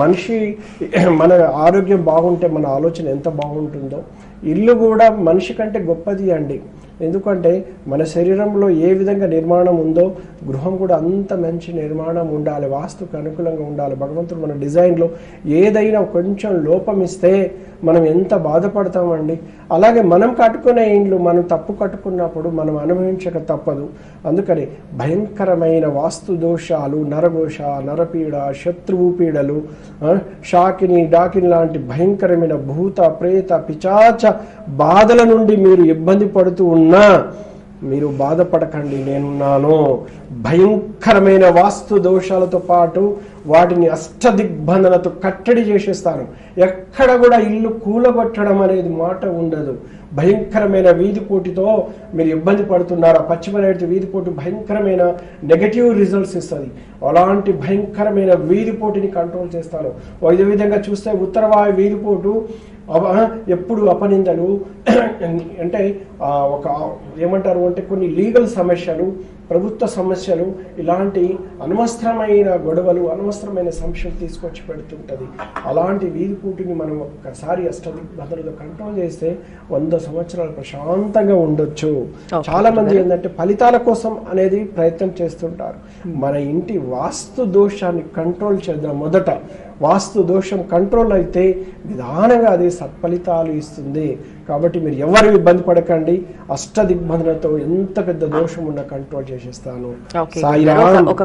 మనిషి మన ఆరోగ్యం బాగుంటే మన ఆలోచన ఎంత బాగుంటుందో, ఇల్లు కూడా మనిషి కంటే గొప్పది అండి. ఎందుకంటే మన శరీరంలో ఏ విధంగా నిర్మాణం ఉందో గృహం కూడా అంత మంచి నిర్మాణం ఉండాలి, వాస్తుకు అనుకూలంగా ఉండాలి. భగవంతుడు మన డిజైన్లో ఏదైనా కొంచెం లోపం ఇస్తే మనం ఎంత బాధపడతామండి. అలాగే మనం కట్టుకునే ఇండ్లు మనం తప్పు కట్టుకున్నప్పుడు మనం అనుభవించక తప్పదు. అందుకని భయంకరమైన వాస్తు దోషాలు, నరఘోష, నరపీడ, శత్రువు పీడలు, షాకిని డాకిని లాంటి భయంకరమైన భూత ప్రేత పిచాచ బాధల నుండి మీరు ఇబ్బంది పడుతూ ఉన్నా మీరు బాధపడకండి, నేనున్నాను. భయంకరమైన వాస్తు దోషాలతో పాటు వాటిని అష్టదిగ్బంధనతో కట్టడి చేసేస్తాను. ఎక్కడ కూడా ఇల్లు కూలగొట్టడం అనేది మాట ఉండదు. భయంకరమైన వీధిపోటుతో మీరు ఇబ్బంది పడుతున్నారు. పశ్చిమనైతే వీధిపోటు భయంకరమైన నెగటివ్ రిజల్ట్స్ ఇస్తుంది. అలాంటి భయంకరమైన వీధిపోటుని కంట్రోల్ చేస్తాను. ఇదే విధంగా చూస్తే ఉత్తరవాయు వీధిపోటు ఎప్పుడు అపనిందలు అంటే ఒక ఏమంటారు అంటే కొన్ని లీగల్ సమస్యలు, ప్రభుత్వ సమస్యలు, ఇలాంటి అనవసరమైన గొడవలు, అనవసరమైన సమస్యలు తీసుకొచ్చి పెడుతుంటుంది. అలాంటి వీధిపోటుని మనం ఒక్కసారి అష్టదిగ్బంధనతో కంట్రోల్ చేస్తే 100 సంవత్సరాలు ప్రశాంతంగా ఉండొచ్చు. చాలా మంది ఏంటంటే ఫలితాల కోసం అనేది ప్రయత్నం చేస్తుంటారు. మన ఇంటి వాస్తు దోషాన్ని కంట్రోల్ చేద్దాం. మొదట వాస్తు దోషం కంట్రోల్ అయితే నిదానంగా అది సత్ఫలితాలు ఇస్తుంది. కాబట్టి మీరు ఎవరు ఇబ్బంది పడకండి. అష్టదిగ్బంధనతో ఎంత పెద్ద దోషం ఉన్న కంట్రోల్ చేసేస్తాను. సాయిరామ్.